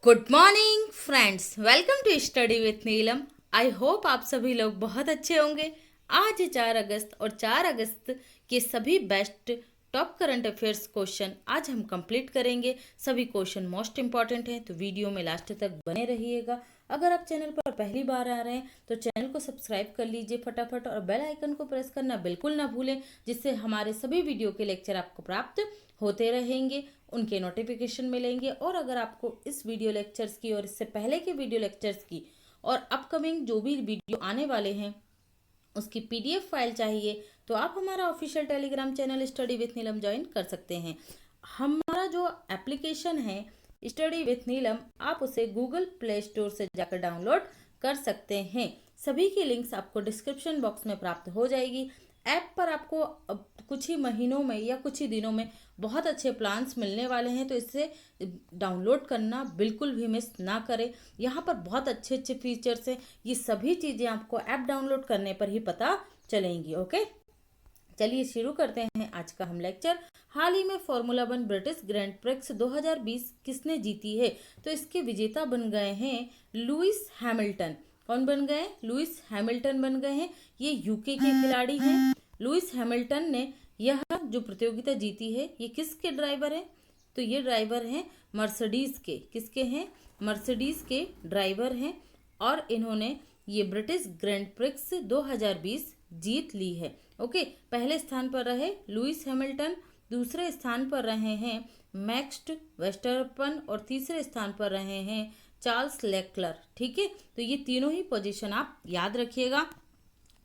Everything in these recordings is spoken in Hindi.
Good morning friends, welcome to study with Neelam. I hope आप सभी लोग बहुत अच्छे होंगे। आज है 4 अगस्त और 4 अगस्त के सभी best top current affairs question आज हम कंप्लीट करेंगे। सभी क्वेश्चन मोस्ट इंपॉर्टेंट हैं, तो वीडियो में लास्ट तक बने रहिएगा। अगर आप चैनल पर पहली बार आ रहे हैं तो चैनल को सब्सक्राइब कर लीजिए फटाफट और बेल आइकन को प्रेस करना बिल्कुल ना भूलें, जिससे हमारे सभी वीडियो के लेक्चर आपको प्राप्त होते रहेंगे, उनके नोटिफिकेशन मिलेंगे। और अगर आपको इस वीडियो लेक्चर्स की और इससे पहले के वीडियो लेक्चर्स की और अपकमिंग जो भी वीडियो आने वाले हैं उसकी पीडीएफ फाइल चाहिए तो आप हमारा official Telegram channel study with Neelam join कर सकते हैं। हमारा जो एप्लीकेशन है स्टडी विथ नीलम, आप उसे गूगल प्ले स्टोर से जाकर डाउनलोड कर सकते हैं। सभी की लिंक्स आपको डिस्क्रिप्शन बॉक्स में प्राप्त हो जाएगी। ऐप पर आपको अब कुछ ही महीनों में या कुछ ही दिनों में बहुत अच्छे प्लान्स मिलने वाले हैं, तो इसे डाउनलोड करना बिल्कुल भी मिस ना करें। यहाँ पर बहुत अच्छे अच्छे फीचर्स हैं, ये सभी चीज़ें आपको ऐप डाउनलोड करने पर ही पता चलेंगी। ओके, चलिए शुरू करते हैं आज का हम लेक्चर। हाल ही में फॉर्मूला 1 ब्रिटिश ग्रैंड प्रिक्स 2020 किसने जीती है? तो इसके विजेता बन गए हैं लुइस हैमिल्टन। कौन बन गए? लुइस हैमिल्टन बन गए हैं। ये यूके के खिलाड़ी हैं। लुइस हैमिल्टन ने यह जो प्रतियोगिता जीती है, ये किसके ड्राइवर हैं? तो ये ड्राइवर हैं मर्सिडीज के। किसके हैं? मर्सिडीज के ड्राइवर हैं और इन्होंने ये ब्रिटिश ग्रैंड प्रिक्स 2020 जीत ली है। ओके, पहले स्थान पर रहे लुइस हैमिल्टन, दूसरे स्थान पर रहे हैं मैक्स वेस्टरपन और तीसरे स्थान पर रहे हैं चार्ल्स लेक्लर। ठीक है, तो ये तीनों ही पोजीशन आप याद रखिएगा।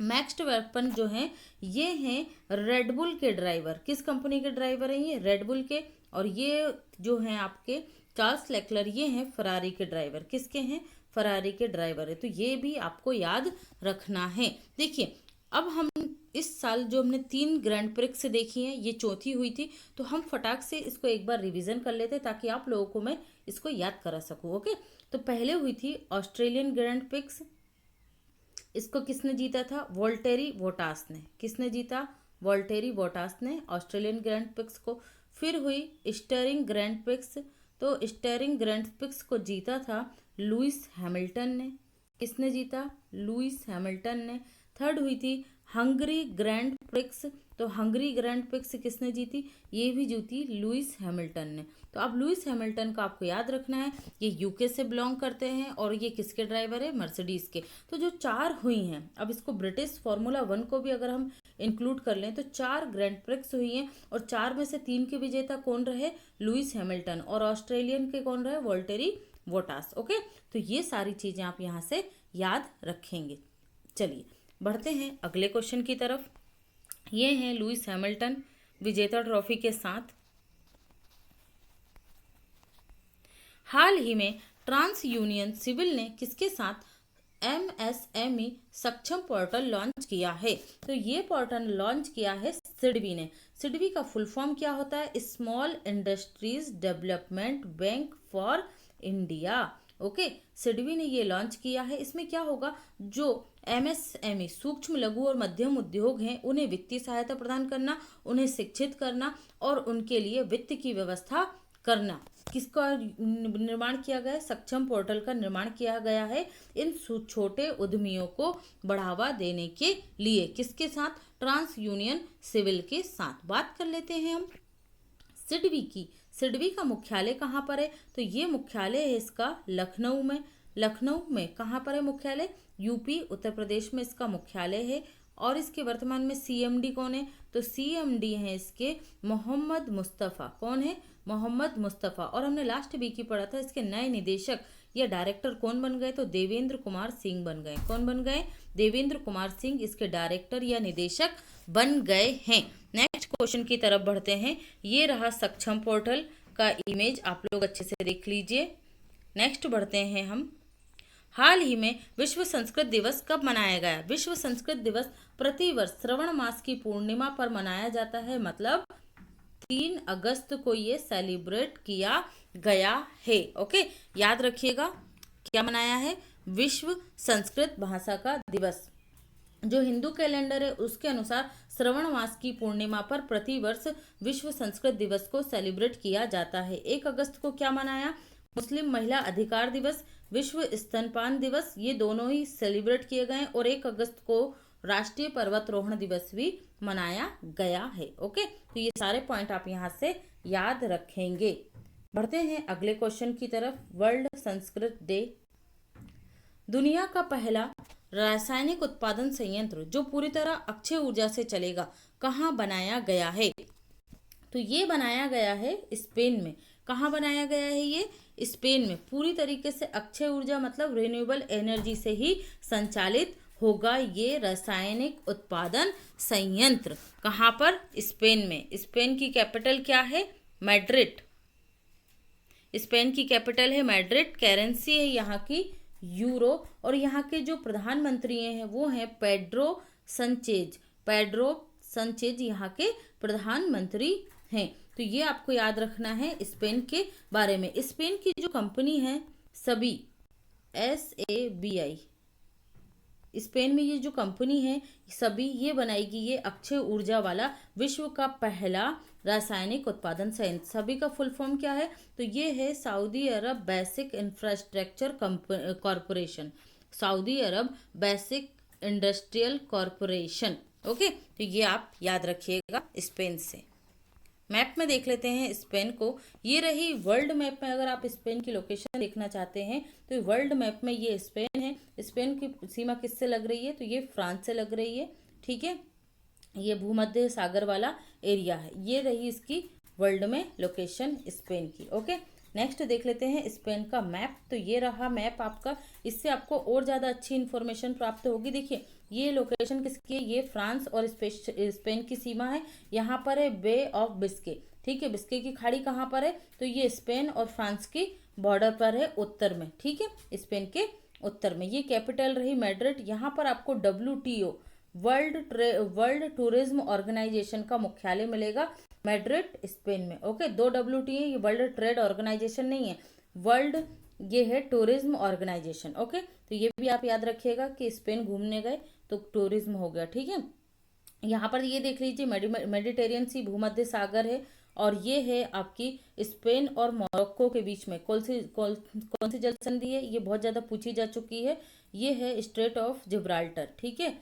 मैक्स वेस्टरपन जो हैं ये हैं रेडबुल के ड्राइवर। किस कंपनी के ड्राइवर हैं? ये रेडबुल के। और ये जो हैं आपके चार्ल्स लेक्लर, ये हैं फरारी के ड्राइवर। किसके हैं? फरारी के ड्राइवर है। तो ये भी आपको याद रखना है। देखिए, अब हम इस साल जो हमने 3 ग्रैंड प्रिक्स देखी हैं, ये चौथी हुई थी, तो हम फटाक से इसको एक बार रिवीजन कर लेते ताकि आप लोगों को मैं इसको याद करा सकूं। ओके, तो पहले हुई थी ऑस्ट्रेलियन ग्रैंड प्रिक्स। इसको किसने जीता था? वोल्टेरी वोटास ने। किसने जीता? वोल्टेरी वोटास ने ऑस्ट्रेलियन ग्रैंड प्रिक्स को। फिर हुई स्टर्लिंग ग्रैंड प्रिक्स, तो स्टर्लिंग ग्रैंड प्रिक्स को जीता था लुइस हैमिल्टन ने। किसने जीता? लुइस हैमिल्टन ने। थर्ड हुई थी हंगरी ग्रैंड प्रिक्स, तो हंगरी ग्रैंड प्रिक्स किसने जीती? ये भी जीती लुइस हैमिल्टन ने। तो अब लुइस हैमिल्टन का आपको याद रखना है, ये यूके से बिलोंग करते हैं और ये किसके ड्राइवर है? मर्सिडीज के। तो जो 4 हुई हैं, अब इसको ब्रिटिश फार्मूला 1 को भी अगर हम इंक्लूड कर लें तो 4 ग्रैंड प्रिक्स हुई हैं और 4 में से 3 के विजेता कौन रहे? Lewis Hamilton. और ऑस्ट्रेलियन के कौन रहे? वोल्टेरी वोटास। ओके, तो ये सारी चीजें आप यहाँ से याद रखेंगे। चलिए बढ़ते हैं अगले क्वेश्चन की तरफ। ये हैं लुइस हैमिल्टन विजेता ट्रॉफी के साथ। हाल ही में ट्रांस यूनियन सिविल ने किसके साथ एमएसएमई सक्षम पोर्टल लॉन्च किया है? तो ये पोर्टल लॉन्च किया है सिडबी ने। सिडबी का फुल फॉर्म क्या होता है? Small industries development bank for India. Okay, SIDBI ने ये लॉन्च किया है। इसमें क्या होगा? जो एमएसएमई सूक्ष्म लघु और मध्यम उद्योग हैं, उन्हें वित्तीय सहायता प्रदान करना, उन्हें शिक्षित करना और उनके लिए वित्त की व्यवस्था करना। किसका निर्माण किया गया है? सक्षम पोर्टल का निर्माण किया गया है इन छोटे उद्यमियों को बढ़ावा देने के लिए। किसके साथ? ट्रांस यूनियन सिविल के साथ। बात कर लेते हैं हम सिडबी की। सिडबी का मुख्यालय कहाँ पर है? तो ये मुख्यालय है इसका लखनऊ में। लखनऊ में कहाँ पर है मुख्यालय? यूपी उत्तर प्रदेश में इसका मुख्यालय है। और इसके वर्तमान में सीएमडी कौन है? तो सीएमडी हैं इसके मोहम्मद मुस्तफ़ा। कौन है? मोहम्मद मुस्तफ़ा। और हमने लास्ट वीक ही पढ़ा था इसके नए निदेशक या डायरेक्टर कौन बन गए? तो देवेंद्र कुमार सिंह बन गए। कौन बन गए? देवेंद्र कुमार सिंह इसके डायरेक्टर या निदेशक बन गए हैं। नेक्स्ट क्वेश्चन की तरफ बढ़ते हैं। ये रहा सक्षम पोर्टल का इमेज, आप लोग अच्छे से देख लीजिए। नेक्स्ट बढ़ते हैं हम। हाल ही में विश्व संस्कृत दिवस कब मनाया गया? विश्व संस्कृत दिवस प्रतिवर्ष श्रवण मास की पूर्णिमा पर मनाया जाता है, मतलब 3 अगस्त को ये सेलिब्रेट किया गया है। ओके, याद रखिएगा क्या मनाया है? विश्व संस्कृत भाषा का दिवस। जो हिंदू कैलेंडर है उसके अनुसार श्रवण मास की पूर्णिमा पर प्रतिवर्ष विश्व संस्कृत दिवस को सेलिब्रेट किया जाता है। 1 अगस्त को क्या मनाया? मुस्लिम महिला अधिकार दिवस, विश्व स्तनपान दिवस, ये दोनों ही सेलिब्रेट किए गए हैं। और 1 अगस्त को राष्ट्रीय पर्वतारोहण दिवस भी मनाया गया है। ओके, तो ये सारे पॉइंट आप यहाँ से याद रखेंगे। बढ़ते हैं अगले क्वेश्चन की तरफ। World Sanskrit day. दुनिया का पहला रासायनिक उत्पादन संयंत्र जो पूरी तरह अक्षय ऊर्जा से चलेगा कहाँ बनाया गया है? तो ये बनाया गया है स्पेन में। कहाँ बनाया गया है? ये स्पेन में। पूरी तरीके से अक्षय ऊर्जा मतलब रिन्यूएबल एनर्जी से ही संचालित होगा ये रासायनिक उत्पादन संयंत्र। कहाँ पर? स्पेन में। स्पेन की कैपिटल क्या है? मैड्रिड। स्पेन की कैपिटल है मैड्रिड। करेंसी है यहाँ की यूरो। और यहाँ के जो प्रधानमंत्री हैं वो हैं पेड्रो संचेज। पेड्रो संचेज यहाँ के प्रधानमंत्री हैं। तो ये आपको याद रखना है स्पेन के बारे में। स्पेन की जो कंपनी है सभी, SABI, स्पेन में ये जो कंपनी है सभी, ये बनाएगी ये अक्षय ऊर्जा वाला विश्व का पहला रासायनिक उत्पादन संयंत्र। सभी का फुल फॉर्म क्या है? तो ये है सऊदी अरब बेसिक इंफ्रास्ट्रक्चर कॉरपोरेशन। सऊदी अरब बेसिक इंडस्ट्रियल कॉरपोरेशन। ओके, तो ये आप याद रखिएगा स्पेन से। मैप में देख लेते हैं स्पेन को। ये रही वर्ल्ड मैप में। अगर आप स्पेन की लोकेशन देखना चाहते हैं तो वर्ल्ड मैप में ये स्पेन है। स्पेन की सीमा किससे लग रही है? तो ये फ्रांस से लग रही है। ठीक है, ये भूमध्य सागर वाला एरिया है। ये रही इसकी वर्ल्ड में लोकेशन स्पेन की। ओके, नेक्स्ट देख लेते हैं स्पेन का मैप। तो ये रहा मैप आपका। इससे आपको और ज़्यादा अच्छी इन्फॉर्मेशन प्राप्त होगी। देखिए ये लोकेशन किसकी है? ये फ्रांस और स्पेन की सीमा है। यहाँ पर है बे ऑफ बिस्के। ठीक है, बिस्के की खाड़ी कहाँ पर है? तो ये स्पेन और फ्रांस की बॉर्डर पर है, उत्तर में। ठीक है, स्पेन के उत्तर में। ये कैपिटल रही मैड्रिड। यहाँ पर आपको WTO वर्ल्ड टूरिज्म ऑर्गेनाइजेशन का मुख्यालय मिलेगा मैड्रिड स्पेन में। ओके, 2 WTO, ये वर्ल्ड ट्रेड ऑर्गेनाइजेशन नहीं है, वर्ल्ड ये है टूरिज्म ऑर्गेनाइजेशन। ओके, तो ये भी आप याद रखिएगा कि स्पेन घूमने गए तो टूरिज्म हो गया। ठीक है, यहाँ पर ये देख लीजिए मेडिटेरियन सी भूमध्य सागर है। और ये है आपकी स्पेन और मोरक्को के बीच में कौन सी जल संधि है? ये बहुत ज़्यादा पूछी जा चुकी है। ये है स्ट्रेट ऑफ जिब्राल्टर। ठीक है,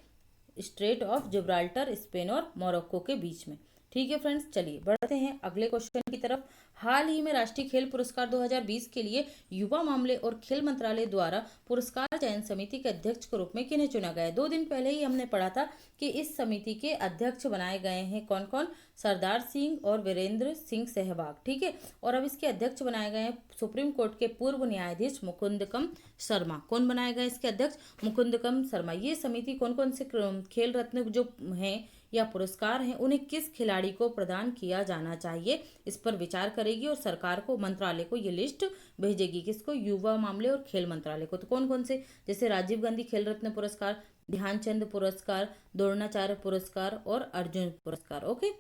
स्ट्रेट ऑफ जिब्राल्टर स्पेन और मोरक्को के बीच में। ठीक है फ्रेंड्स, चलिए बढ़ते हैं अगले क्वेश्चन की तरफ। हाल ही में राष्ट्रीय खेल पुरस्कार 2020 के लिए युवा मामले और खेल मंत्रालय द्वारा पुरस्कार चयन समिति के अध्यक्ष के रूप में किन्हें चुना गया है? 2 दिन पहले ही हमने पढ़ा था कि इस समिति के अध्यक्ष बनाए गए हैं कौन कौन? सरदार सिंह और वीरेंद्र सिंह सहवाग। ठीक है, और अब इसके अध्यक्ष बनाए गए हैं सुप्रीम कोर्ट के पूर्व न्यायाधीश मुकुंदकम शर्मा। कौन बनाए गए इसके अध्यक्ष? मुकुंदकम शर्मा। ये समिति कौन कौन से खेल रत्न जो हैं या पुरस्कार हैं उन्हें किस खिलाड़ी को प्रदान किया जाना चाहिए, इस पर विचार करेगी और सरकार को, मंत्रालय को ये लिस्ट भेजेगी। किसको? युवा मामले और खेल मंत्रालय को। तो कौन कौन से? जैसे राजीव गांधी खेल रत्न पुरस्कार, ध्यानचंद पुरस्कार, द्रोणाचार्य पुरस्कार और अर्जुन पुरस्कार। ओके,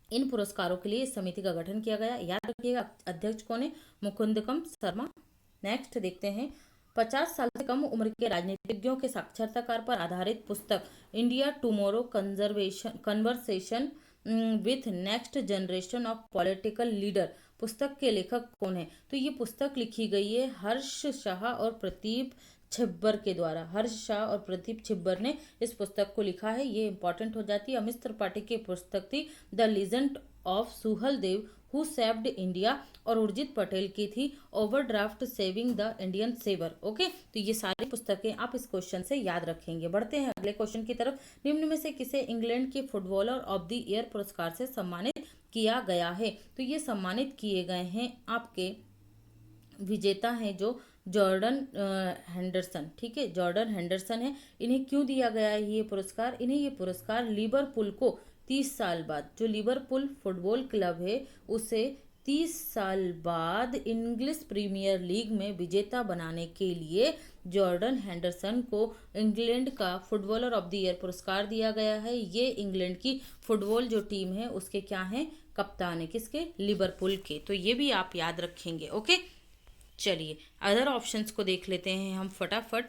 इन पुरस्कारों के लिए इस समिति का गठन किया गया। याद रखिएगा अध्यक्ष कौन है? मुकुंदकम शर्मा। नेक्स्ट देखते हैं 50 साल से कम उम्र के राजनीतिज्ञों के साक्षात्कार पर आधारित पुस्तक India tomorrow conversation with next generation of political leader, पुस्तक के लेखक कौन है? तो ये पुस्तक लिखी गई है हर्ष शाह और प्रदीप छिब्बर के द्वारा। हर्ष शाह और प्रदीप छिब्बर ने इस पुस्तक को लिखा है। ये इंपॉर्टेंट हो जाती है। अमित त्रिपाठी की पुस्तक थी the legend of Suheldev who saved India, और उर्जित पटेल की थी overdraft saving the Indian saver. Okay, तो ये सारी पुस्तकें आप इस क्वेश्चन से याद रखेंगे। बढ़ते हैं अगले क्वेश्चन की तरफ। निम्न में से किसे इंग्लैंड के फुटबॉलर ऑफ द ईयर पुरस्कार से सम्मानित किया गया है? तो ये सम्मानित किए गए हैं आपके विजेता हैं जो जॉर्डन हेंडरसन। ठीक है, जॉर्डन हेंडरसन है। इन्हें क्यों दिया गया है ये पुरस्कार? इन्हें ये पुरस्कार लिवरपूल को 30 साल बाद, जो लिवरपूल फुटबॉल क्लब है उसे 30 साल बाद इंग्लिश प्रीमियर लीग में विजेता बनाने के लिए जॉर्डन हेंडरसन को इंग्लैंड का फुटबॉलर ऑफ द ईयर पुरस्कार दिया गया है। ये इंग्लैंड की फुटबॉल जो टीम है उसके क्या हैं? कप्तान है। किसके? लिवरपूल के। तो ये भी आप याद रखेंगे। ओके, चलिए अदर ऑप्शंस को देख लेते हैं हम फटाफट।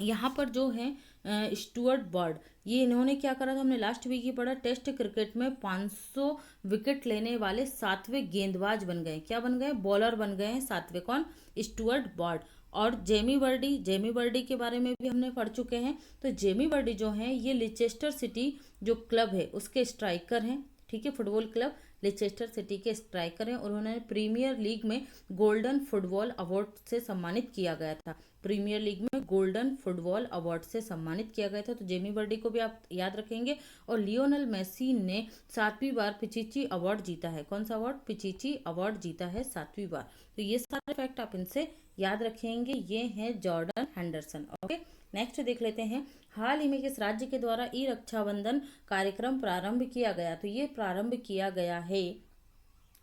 यहाँ पर जो है स्टुअर्ट ब्रॉड, ये इन्होंने क्या करा था, हमने लास्ट वीक ही पढ़ा, टेस्ट क्रिकेट में 500 विकेट लेने वाले 7वें गेंदबाज बन गए। क्या बन गए? बॉलर बन गए हैं 7वें। कौन? Stuart Broad. और जेमी वर्डी के बारे में भी हमने पढ़ चुके हैं। तो जेमी वर्डी जो हैं ये लिचेस्टर सिटी जो क्लब है उसके स्ट्राइकर हैं। ठीक है, फुटबॉल क्लब लिचेस्टर सिटी के स्ट्राइकर हैं और उन्होंने प्रीमियर लीग में गोल्डन फुटबॉल अवार्ड से सम्मानित किया गया था। प्रीमियर लीग में गोल्डन फुटबॉल अवार्ड से सम्मानित किया गया था। तो जेमी वर्डी को भी आप याद रखेंगे। और लियोनेल मेसी ने 7वीं बार पिचिची अवार्ड जीता है। कौन सा अवार्ड? पिचिची अवार्ड जीता है 7वीं बार। तो ये सारे फैक्ट आप इनसे याद रखेंगे। ये हैं जॉर्डन हेंडरसन। ओके, नेक्स्ट देख लेते हैं, हाल ही में किस राज्य के द्वारा ई रक्षाबंधन कार्यक्रम प्रारंभ किया गया? तो ये प्रारंभ किया गया है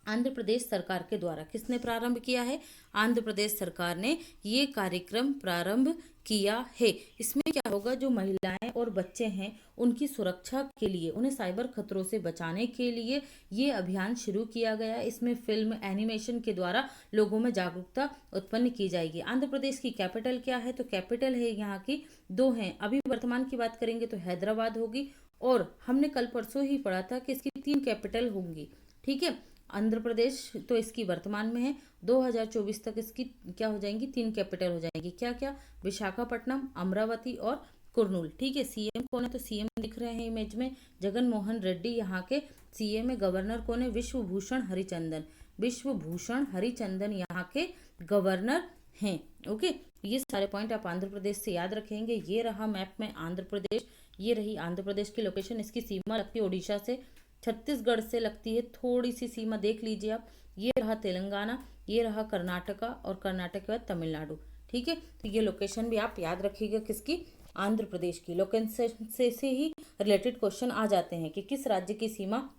आंध्र प्रदेश सरकार के द्वारा। किसने प्रारंभ किया है? आंध्र प्रदेश सरकार ने ये कार्यक्रम प्रारंभ किया है। इसमें क्या होगा, जो महिलाएं और बच्चे हैं उनकी सुरक्षा के लिए, उन्हें साइबर खतरों से बचाने के लिए ये अभियान शुरू किया गया। इसमें फिल्म एनिमेशन के द्वारा लोगों में जागरूकता उत्पन्न की जाएगी। आंध्र प्रदेश की कैपिटल क्या है? तो कैपिटल है यहाँ की 2 हैं। अभी वर्तमान की बात करेंगे तो हैदराबाद होगी, और हमने कल परसों ही पढ़ा था कि इसकी 3 कैपिटल होंगी। ठीक है, आंध्र प्रदेश तो इसकी वर्तमान में है, 2024 तक इसकी क्या हो जाएंगी? 3 कैपिटल हो जाएंगी। क्या क्या? विशाखापट्टनम, अमरावती और कुर्नूल। ठीक है, सीएम कौन है? तो सीएम दिख रहे हैं इमेज में, जगन मोहन रेड्डी यहाँ के सीएम है। गवर्नर कौन है? विश्वभूषण हरिचंदन। विश्वभूषण हरिचंदन यहाँ के गवर्नर हैं। ओके, ये सारे पॉइंट आप आंध्र प्रदेश से याद रखेंगे। ये रहा मैप में आंध्र प्रदेश, ये रही आंध्र प्रदेश की लोकेशन। इसकी सीमा लगती है उड़ीसा से, छत्तीसगढ़ से लगती है थोड़ी सी सीमा, देख लीजिए आप। ये रहा तेलंगाना, ये रहा कर्नाटका, और कर्नाटक के बाद तमिलनाडु। ठीक है, तो ये लोकेशन भी आप याद रखिएगा किसकी? आंध्र प्रदेश की। लोकेशन से ही रिलेटेड क्वेश्चन आ जाते हैं कि किस राज्य की सीमा,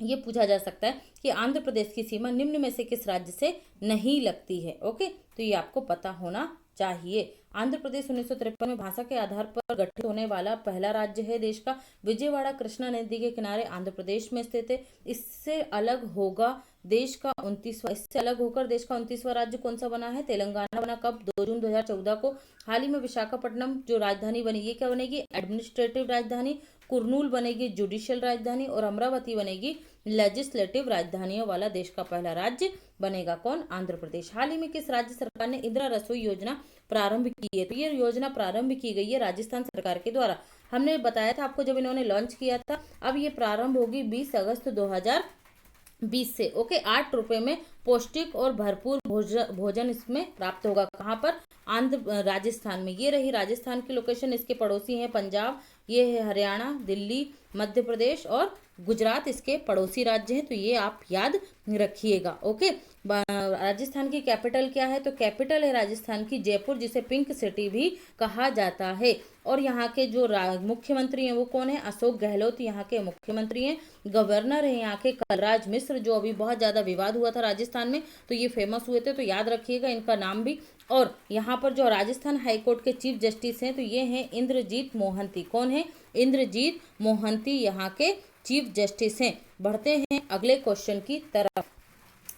ये पूछा जा सकता है कि आंध्र प्रदेश की सीमा निम्न में से किस राज्य से नहीं लगती है। ओके, तो ये आपको पता होना चाहिए। आंध्र प्रदेश 1953 में भाषा के आधार पर गठित होने वाला पहला राज्य है देश का। विजयवाड़ा कृष्णा नदी के किनारे आंध्र प्रदेश में स्थित है। इससे अलग होगा देश का 29वां, इससे अलग होकर देश का 29वां राज्य कौन सा बना है? तेलंगाना बना। कब? 2 जून 2014 को। हाल ही में विशाखापट्टनम जो राजधानी बनी, ये क्या बनेगी? एडमिनिस्ट्रेटिव राजधानी। कुर्नूल बनेगी जुडिशियल राजधानी, और अमरावती बनेगी लेजिस्लेटिव राजधानियों वाला देश का पहला राज्य बनेगा। कौन? आंध्र प्रदेश। हाल ही में किस राज्य सरकार ने इंदिरा रसोई योजना प्रारंभ की है? तो ये योजना प्रारंभ की गई है राजस्थान सरकार के द्वारा। हमने बताया था आपको जब इन्होंने लॉन्च किया था। अब ये प्रारंभ होगी 20 अगस्त 2020 से। ओके, 8 रुपए में पौष्टिक और भरपूर भोजन इसमें प्राप्त होगा। कहाँ पर? आंध्र राजस्थान में। ये रही राजस्थान की लोकेशन। इसके पड़ोसी हैं पंजाब, ये है हरियाणा, दिल्ली, मध्य प्रदेश और गुजरात इसके पड़ोसी राज्य हैं। तो ये आप याद रखिएगा। ओके, राजस्थान की कैपिटल क्या है? तो कैपिटल है राजस्थान की जयपुर, जिसे पिंक सिटी भी कहा जाता है। और यहाँ के जो मुख्यमंत्री हैं वो कौन है? अशोक गहलोत यहाँ के मुख्यमंत्री हैं। गवर्नर है यहाँ के कलराज मिश्र, जो अभी बहुत ज्यादा विवाद हुआ था राजस्थान में, तो ये फेमस हुए थे, तो याद रखिएगा इनका नाम भी। और यहाँ पर जो राजस्थान हाईकोर्ट के चीफ जस्टिस हैं तो ये हैं इंद्रजीत मोहंती। कौन है? इंद्रजीत मोहंती यहाँ के चीफ जस्टिस हैं। बढ़ते हैं अगले क्वेश्चन की तरफ।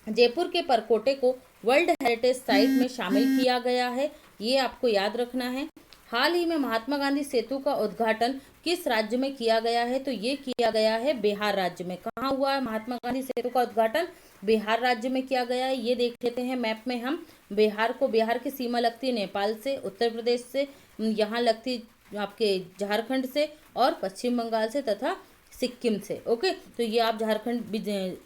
जयपुर के परकोटे को वर्ल्ड हेरिटेज साइट में शामिल किया गया है, ये आपको याद रखना है। हाल ही में महात्मा गांधी सेतु का उद्घाटन किस राज्य में किया गया है? तो ये किया गया है बिहार राज्य में। कहाँ हुआ है महात्मा गांधी सेतु का उद्घाटन? बिहार राज्य में किया गया है। ये देख लेते हैं मैप में हम बिहार को। बिहार की सीमा लगती है नेपाल से, उत्तर प्रदेश से, यहाँ लगती आपके झारखंड से, और पश्चिम बंगाल से तथा सिक्किम से। ओके, तो ये आप झारखंड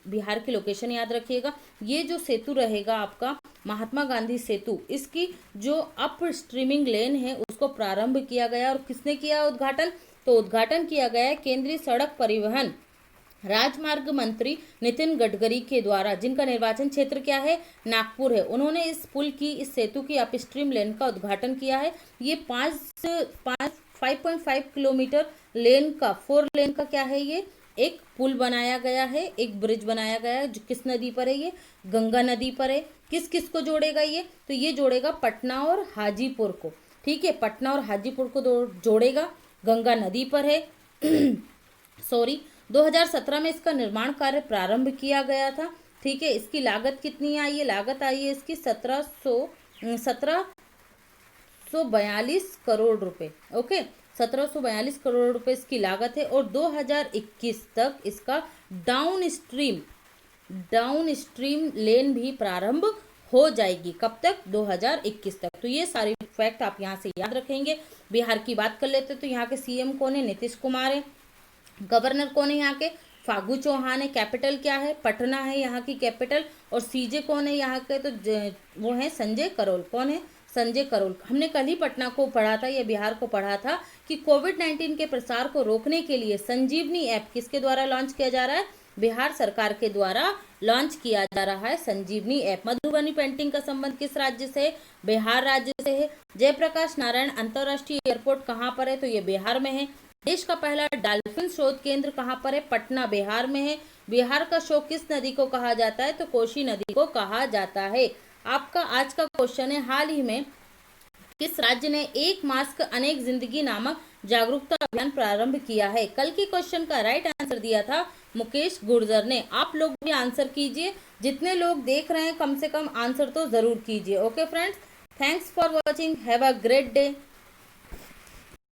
बिहार की लोकेशन याद रखिएगा। ये जो सेतु रहेगा आपका महात्मा गांधी सेतु, इसकी जो अप स्ट्रीमिंग लेन है उसको प्रारंभ किया गया। और किसने किया उद्घाटन? तो उद्घाटन किया गया है केंद्रीय सड़क परिवहन राजमार्ग मंत्री नितिन गडकरी के द्वारा, जिनका निर्वाचन क्षेत्र क्या है? नागपुर है। उन्होंने इस पुल की, इस सेतु की अपस्ट्रीम लेन का उद्घाटन किया है। ये 5.5 किलोमीटर लेन का, 4 लेन का क्या है? ये एक पुल बनाया गया है, एक ब्रिज बनाया गया है। जो किस नदी पर है? ये गंगा नदी पर है। किस किस को जोड़ेगा ये? तो ये जोड़ेगा पटना और हाजीपुर को। ठीक है, पटना और हाजीपुर को जोड़ेगा, गंगा नदी पर है। सॉरी, 2017 में इसका निर्माण कार्य प्रारंभ किया गया था। ठीक है, इसकी लागत कितनी आई है? लागत आई है इसकी 1742 करोड़ रुपए। ओके, 1742 करोड़ रुपए इसकी लागत है और 2021 तक इसका डाउन स्ट्रीम लेन भी प्रारंभ हो जाएगी। कब तक? 2021 तक। तो ये सारी फैक्ट आप यहाँ से याद रखेंगे। बिहार की बात कर लेते तो यहाँ के सीएम कौन है? नीतीश कुमार है। गवर्नर कौन है यहाँ के? फागू चौहान है। कैपिटल क्या है? पटना है यहाँ की कैपिटल। और सीजे कौन है यहाँ के? तो वो है संजय करोल। कौन है? संजय करोल। हमने कल ही पटना को पढ़ा था या बिहार को पढ़ा था कि कोविड-19 के प्रसार को रोकने के लिए संजीवनी ऐप किसके द्वारा लॉन्च किया जा रहा है? बिहार सरकार के द्वारा लॉन्च किया जा रहा है संजीवनी ऐप। मधुबनी पेंटिंग का संबंध किस राज्य से है? बिहार राज्य से है। जयप्रकाश नारायण अंतरराष्ट्रीय एयरपोर्ट कहाँ पर है? तो ये बिहार में है। देश का पहला डॉल्फिन शोध केंद्र कहाँ पर है? पटना, बिहार में है। बिहार का शोक किस नदी को कहा जाता है? तो कोसी नदी को कहा जाता है। आपका आज का क्वेश्चन है, हाल ही में किस राज्य ने एक मास्क अनेक जिंदगी नामक जागरूकता अभियान प्रारंभ किया है? कल के क्वेश्चन का राइट आंसर दिया था मुकेश गुर्जर ने। आप लोग भी आंसर कीजिए, जितने लोग देख रहे हैं कम से कम आंसर तो जरूर कीजिए। Okay friends, thanks for watching, have a great day.